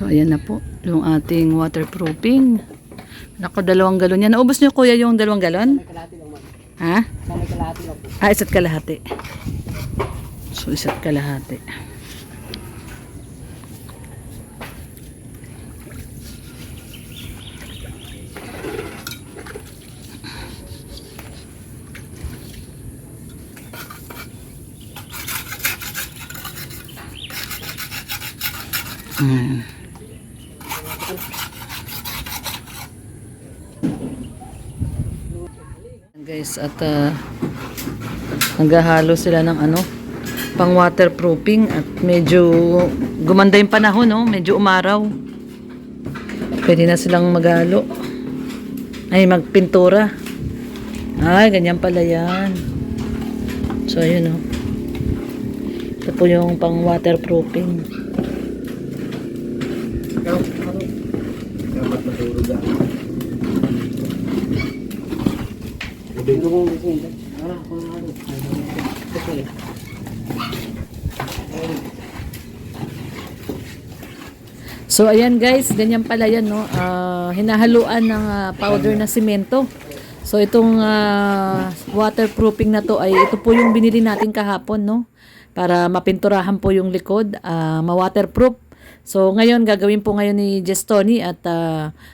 So, ayan na po. Yung ating waterproofing. Naku, 2 galon yan. Naubos niyo, kuya, yung 2 galon? Ha? Isa't kalahati. So, isa't kalahati. Guys, at naghahalo sila ng pang waterproofing at medyo gumanda yung panahon, no? Medyo umaraw. Pwede na silang maghalo. Ay, magpintura. Ay, ganyan pala yan. So, ayun, no? Ito po yung pang waterproofing. So ayan guys, ganyan pala yan, no? Hinahaluan ng powder na simento. So itong waterproofing na to ay ito po yung binili natin kahapon, no? Para mapinturahan po yung likod, ma-waterproof. So ngayon gagawin po ngayon ni Jestoni at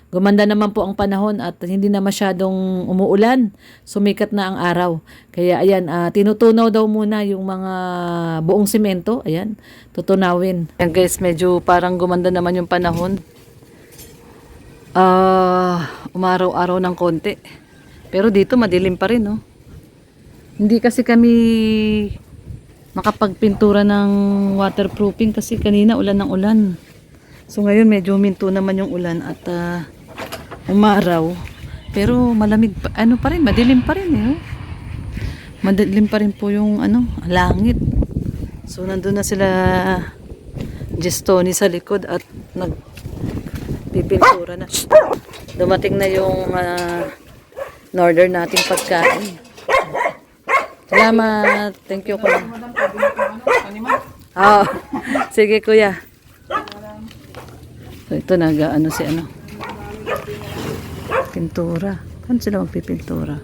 gumanda naman po ang panahon at hindi na masyadong umuulan. Sumikat na ang araw. Kaya ayan, tinutunaw daw muna yung mga buong simento. Ayan, tutunawin. Ayan guys, medyo parang gumanda naman yung panahon. Umaraw-araw ng konti. Pero dito madilim pa rin, no? Hindi kasi kami makapagpintura ng waterproofing kasi kanina ulan ng ulan. So ngayon medyo huminto naman yung ulan at umaraw. Pero malamig pa, pa rin, madilim pa rin eh. Madilim pa rin po yung langit. So nandun na sila Jestoni sa likod at nagpipintura na. Dumating na yung in-order nating pagkain. Salamat. Thank you, kuya. Sige, kuya. So, ito pintura. Paano sila magpipintura?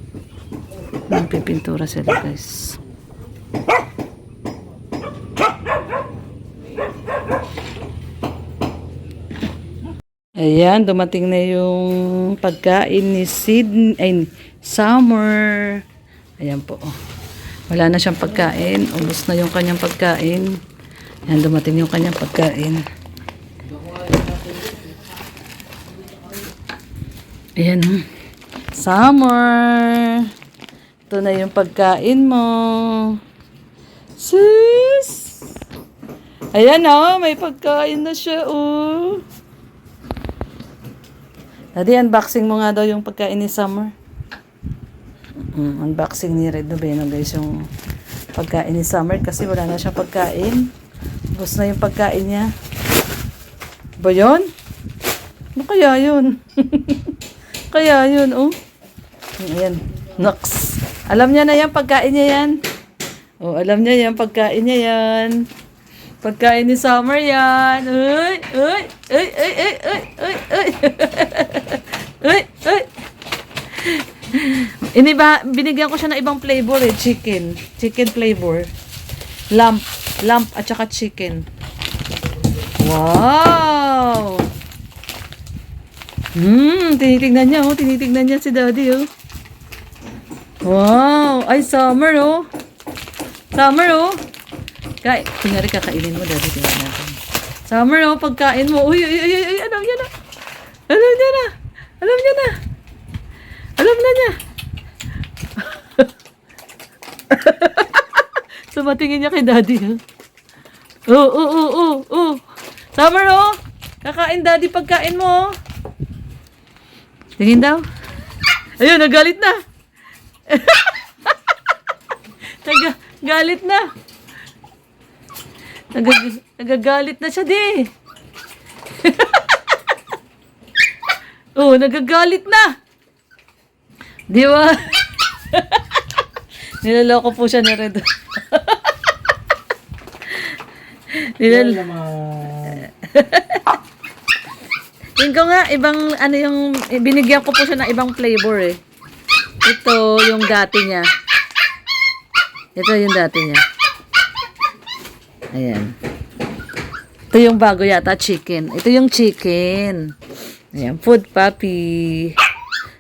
Magpipintura sila, guys. Ayan, dumating na yung pagkain ni Summer. Ayan po. Wala na siyang pagkain. Ubos na yung kanyang pagkain. Ayan, dumating yung kanyang pagkain. Ayan. Summer. Ito na yung pagkain mo. Sis! Ayan may pagkain na siya, Daddy, unboxing mo nga daw yung pagkain ni Summer. Unboxing ni Red Noveno guys yung pagkain ni Summer kasi wala na siyang pagkain. Ubos na yung pagkain niya. Ba yun? Ano kaya yun? Kaya yun, Ayan. Nox. Alam niya na yan, pagkain niya yan. Alam niya yan, pagkain niya yan. Pagkain ni Summer yan. Uy! Uy! Uy! Uy! Uy! Uy! Uy! Uy! Uy! Uy! Binigyan ko siya ng ibang flavor chicken flavor, lamb at saka chicken. Wow! Tinitignan niya si Daddy, Wow! Ay, Summer, Summer, kunyari kakainin mo, Daddy, tingnan natin. Summer, pagkain mo. Uy, alam niya na. Alam na niya. Sumatingin niya kay Daddy. Summer, kakain Daddy pagkain mo. Tingin daw. Ayun, nagalit na. Nagagalit na. Nagagalit na siya, di. Nagagalit na. Di ba? Nilaloko po siya ni Red. Tingko nga, ibang, ano yung, binigyan ko po siya ng ibang flavor eh. Ito yung dati niya. Ito yung dati niya. Ayan. Ito yung bago yata, chicken. Ito yung chicken. Ayan, food puppy.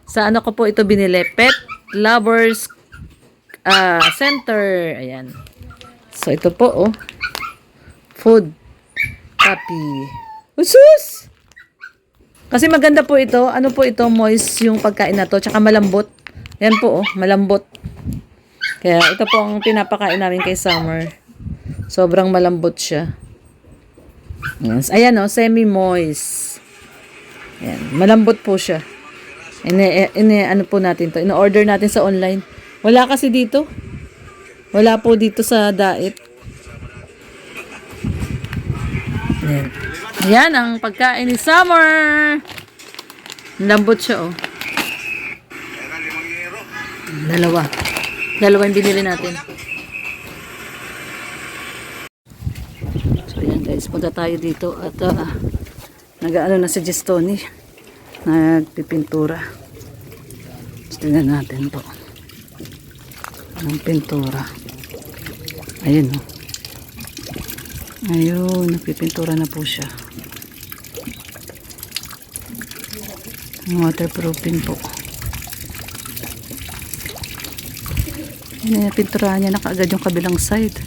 Sa ano ko po ito binili? Pet Lovers Center. Ayan. So, ito po, oh. Food puppy. Usus! Kasi maganda po ito. Ano po ito? Moist yung pagkain na to. Tsaka malambot. Ayan po, oh. Malambot. Kaya ito po ang pinapakain namin kay Summer. Sobrang malambot siya. Ayan, oh. Semi-moist. Ayan. Malambot po siya. Ano po natin to? Ino-order natin sa online. Wala kasi dito. Wala po dito sa Daet. Ayan. Ayan ang pagkain ni Summer. Lambot siya, oh. Dalawa yung binili natin. So, ayan guys. Punta tayo dito at nag-ano na si Gistoni. Nagpipintura. Tingnan natin po. Ang pintura. Ayun, oh. Ayun, nagpipintura na po siya. Waterproofing po. Pininturahan niya na kaagad yung kabilang side.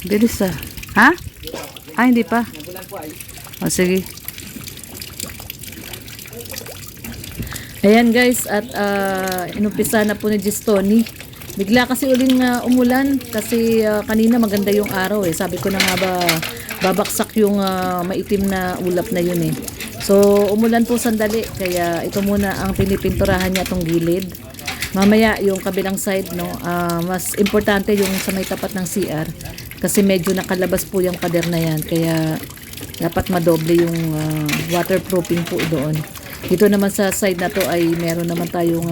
Bilis ah. Ha? Ah, hindi pa. O, sige. Ayan guys, at inumpisa na po ni Gistoni. Bigla kasi uling umulan kasi kanina maganda yung araw eh. Sabi ko na nga ba babaksak yung maitim na ulap na yun eh. So umulan po sandali kaya ito muna ang pinipinturahan niya tong gilid. Mamaya yung kabilang side no, mas importante yung sa may tapat ng CR kasi medyo nakalabas po yung pader na yan kaya dapat madoble yung waterproofing po doon. Dito naman sa side na to ay meron naman tayong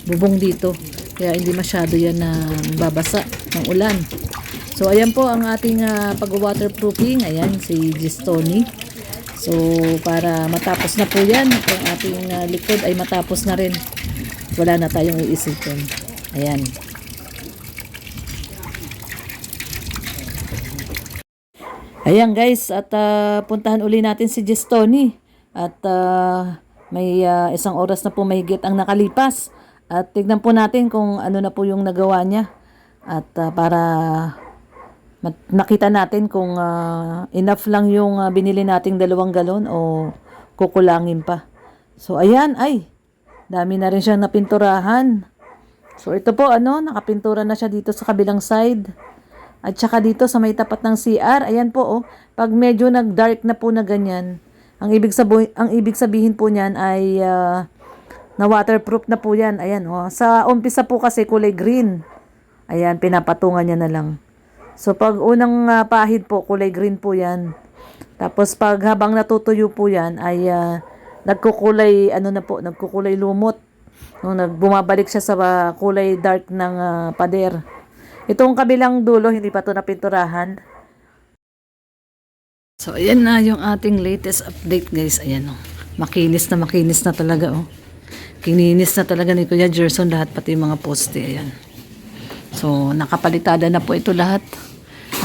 bubong dito. Kaya hindi masyado yan na babasa ng ulan. So ayan po ang ating pag-waterproofing. Ayan si Gistoni. So para matapos na po yan, ang ating likod ay matapos na rin. Wala na tayong iisipin. Ayan. Ayan guys, at puntahan uli natin si Gistoni. At may isang oras na po mahigit ang nakalipas. At tignan po natin kung ano na po yung nagawa niya. At para nakita natin kung enough lang yung binili nating 2 galon o kukulangin pa. So ayan, ay dami na rin siyang napinturahan. So ito po nakapintura na siya dito sa kabilang side. At saka dito sa may tapat ng CR, ayan po pag medyo nag-dark na po na ganyan, ang ibig sabihin po niyan ay na waterproof na po yan. Ayan, sa umpisa po kasi kulay green. Ayan, pinapatungan niya na lang. So, pag unang pahid po, kulay green po yan. Tapos, pag habang natutuyo po yan, ay nagkukulay, nagkukulay lumot. Bumabalik siya sa kulay dark ng pader. Itong kabilang dulo, hindi pa ito napinturahan. So, ayan na yung ating latest update, guys. Ayan, makinis na talaga, Kininis na talaga ni Kuya Gerson lahat, pati yung mga poste. Ayan. So, nakapalitada na po ito lahat.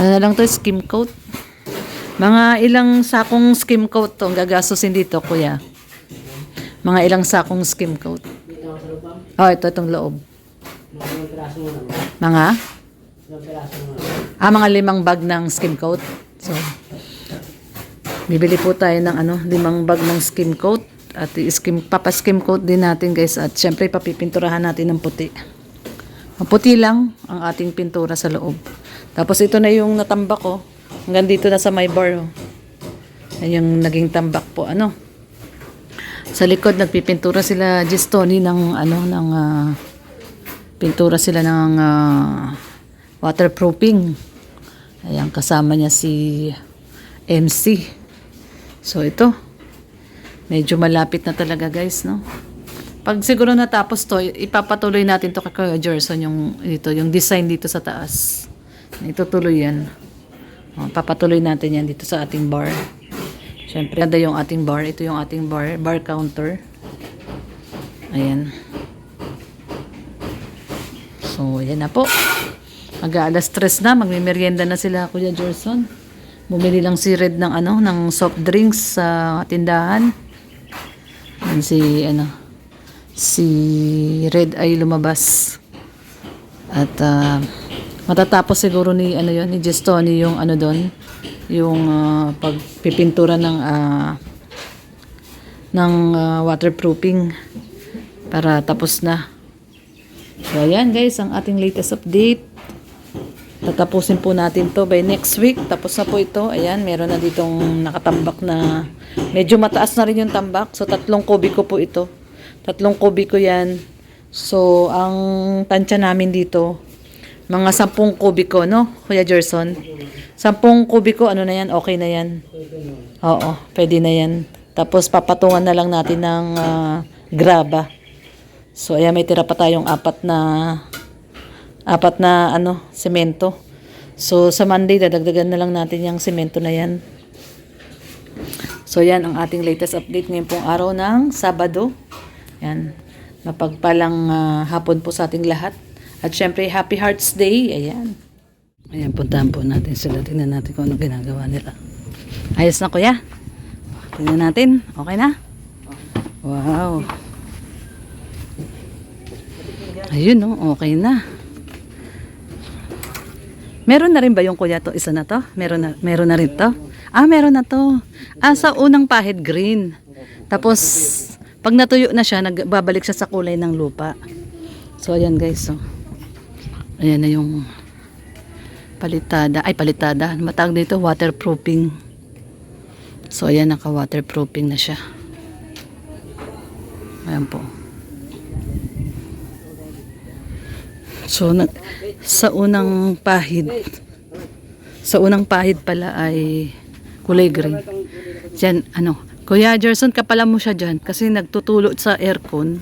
Ano na lang to, skim coat. Mga ilang sakong skim coat to ang gagastusin dito, Kuya. Mga ilang sakong skim coat. Itong loob. Mga? Mga 5 bag ng skim coat. So, bibili po tayo ng 5 bag ng skim coat. At papaskim coat din natin guys. At syempre papipinturahan natin ng puti. Puti lang ang ating pintura sa loob. Tapos ito na yung natambak hanggang dito na sa my bar. Yan yung naging tambak po. Sa likod nagpipintura sila Gistoni ng pintura sila ng waterproofing. Ayan, kasama niya si MC. So ito medyo malapit na talaga guys, Pag siguro natapos to, ipapatuloy natin to kay Kuya Gerson yung design dito sa taas. Itutuloy yan. Papatuloy natin yan dito sa ating bar. Siyempre, ada yung ating bar. Ito yung ating bar counter. Ayan. So, ayan na po. Mag-aalas 3 na, magmimerienda na sila, Kuya Gerson. Bumili lang si Red ng ng soft drinks sa tindahan. Yan si Red ay lumabas. At matatapos siguro ni ni Gestoni yung doon, yung pagpipintura ng waterproofing para tapos na. So ayan guys, ang ating latest update. Tatapusin po natin to by next week. Tapos na po ito. Ayan, meron na ditong nakatambak na medyo mataas na rin yung tambak. So 3 kubiko po ito. 3 kubiko yan. So ang tansya namin dito, mga 10 kubiko, no? Kuya Gerson? 10 kubiko, na yan? Okay na yan. Oo, pwede na yan. Tapos papatungan na lang natin ng graba. So ayan, may tira pa tayong apat na semento. So sa Monday dadagdagan na lang natin yung semento na yan. So yan ang ating latest update ngayon pong araw ng Sabado. Yan, mapagpalang hapon po sa ating lahat. At syempre Happy Hearts Day. Ayan. Ayan, puntahan po natin sila. Tingnan natin kung ano ginagawa nila. Ayos na kuya. Tingnan natin. Okay na? Wow. Ayun, no? Okay na. Meron na rin ba yung kuya to? Isa na to? Meron na rin to? Meron na to. Sa unang pahid green. Tapos, pag natuyo na siya, nagbabalik siya sa kulay ng lupa. So, ayan guys. So, ayan na yung palitada. Matawag dito, waterproofing. So, ayan, naka-waterproofing na siya. Ayan po. So, sa unang pahid pala ay kulay green. Diyan, Kuya Gerson, kapala mo siya dyan kasi nagtutulot sa aircon.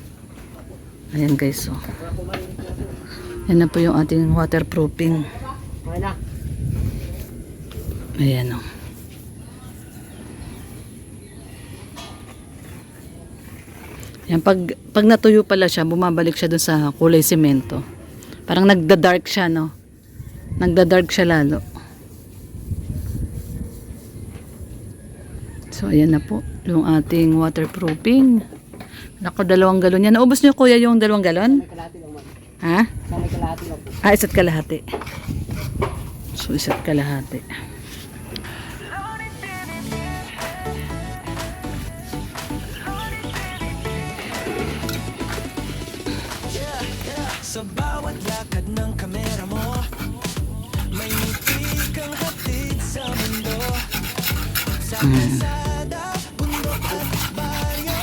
Ayan guys, so. Yan na po yung ating waterproofing. Ayan, o. Yan, pag natuyo pala siya, bumabalik siya dun sa kulay semento. Parang nagda-dark siya, no? Nagda-dark siya lalo. So, ayan na po. Yung ating waterproofing. Naku, 2 galon yan. Naubos niyo, kuya, yung 2 galon? Ha? Isa't kalahati. So, isa't kalahati. Sa bawat lakad ng kamera mo, may ngiti kang hatid sa mundo. Sa kalsada, bundok at baryo,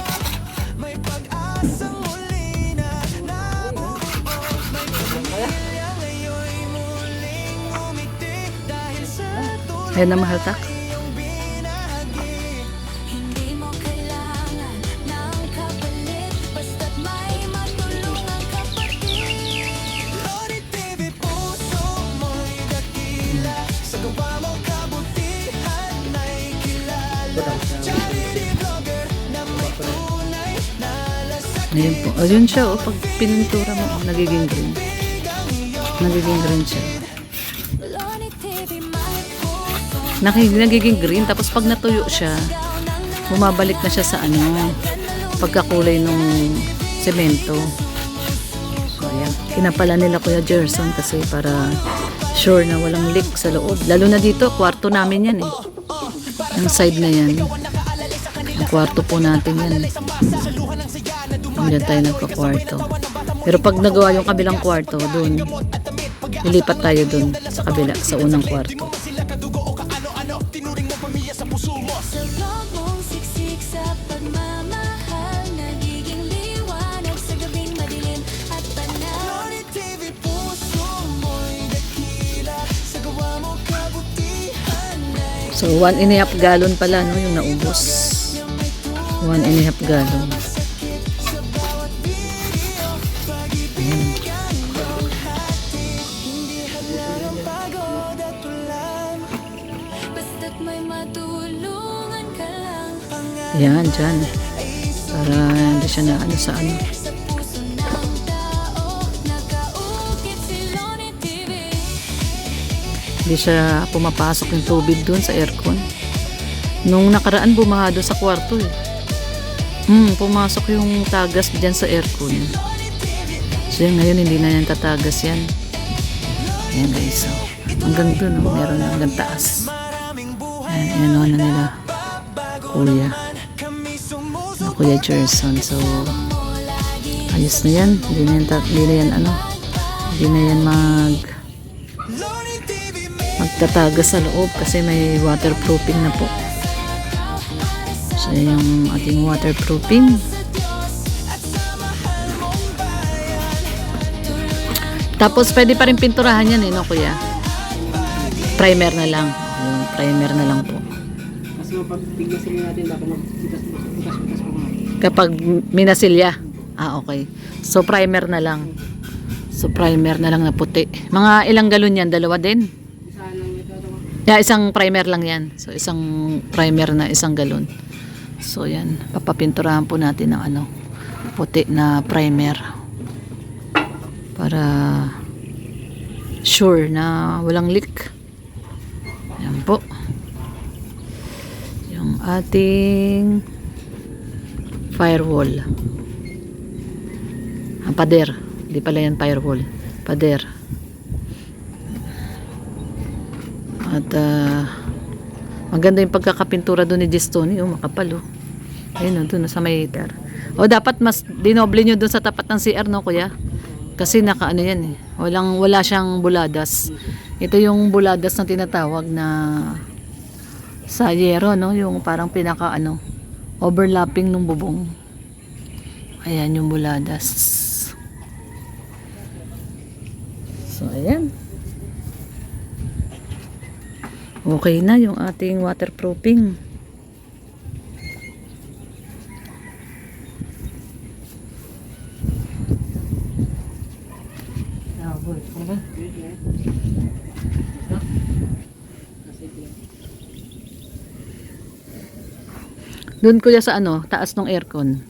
may pag-asang muli na nabubuo. May pamilya ngayon'y muling umiti dahil sa tulong Ayan na, mahal tak. iyong binahagi. Hindi mo kailangan ng kapalit, basta't may matulungan kapatid. Lodi TV, puso mo'y dakila, sa gawa mo kabutihan ay kilala. Charity vlogger na may tunay na lasakit. Ayan po. Ayun siya, oh. Pag pinuntura mo, nagiging green. Nagiging green siya. Lodi TV, may puso Nagiging green. Tapos pag natuyo siya, bumabalik na siya sa pagkakulay ng semento. So, ayan. Kinapala nila Kuya Gerson kasi para sure na walang leak sa loob. Lalo na dito, kwarto namin yan eh. Yung side na yan. Ang kwarto po natin yan. Diyan tayo nagka-kwarto. Pero pag nagawa yung kabilang kwarto, dun, lilipat tayo dun sa kabila, sa unang kwarto. sa loob mong siksik sa pagmamahal, nagiging liwanag sa gabing madilim at panahon. Lodi TV, puso mo'y dakila, sa gawa mo kabutihan ay So, 1.5 gallon pala, no, yung naubos. 1.5 gallon. sakit sa bawat video, pag-ibig ang iyong hatid. Hindi hadlang ang pagod at ulan, basta't may matulungan ka lang. Ayan, dyan. Para hindi siya na ano sa ano. Sa puso ng tao, nakaukit si Loni TV. Hindi siya pumapasok yung tubig dun sa aircon. Nung nakaraan, bumaha doon sa kwarto eh. Pumasok yung tagas dyan sa aircon. So yan, ngayon hindi na yan tatagas yan. Ayan guys, so hanggang dun, oh, meron na hanggang taas. Ayan, inano na nila kuya na kuya Gerson. So ayos na yan, hindi na yan ano, hindi na yan magtatagas sa loob kasi may waterproofing na po. So yan yung ating waterproofing. Tapos pwede pa rin pinturahan yan eh, no kuya? Primer na lang. Yung primer na lang po. Mas mapagpiglasin natin dapat bukas-bukas po nga. Kapag minasilya. Okay. So primer na lang. So primer na lang na puti. Mga ilang galon yan? Dalawa din? Isa lang ito. Yeah, isang primer lang yan. So isang primer na isang galon. So yan, papapinturahan po natin ng ano, puti na primer. Para sure na walang leak. Yan po. Yung ating firewall. Ang pader. Hindi pala yan firewall. Pader. At maganda yung pagkakapintura doon ni Gistoni. Makapal. Ayun doon sa may heater. Dapat mas dinoble nyo doon sa tapat ng CR, no kuya? Kasi nakaano yan eh. Wala siyang buladas. Ito yung buladas na tinatawag na sayero, no? Yung parang pinaka ano, overlapping ng bubong. Ayan yung buladas. So ayan. Okay na yung ating waterproofing. Doon kuya sa ano, taas ng aircon.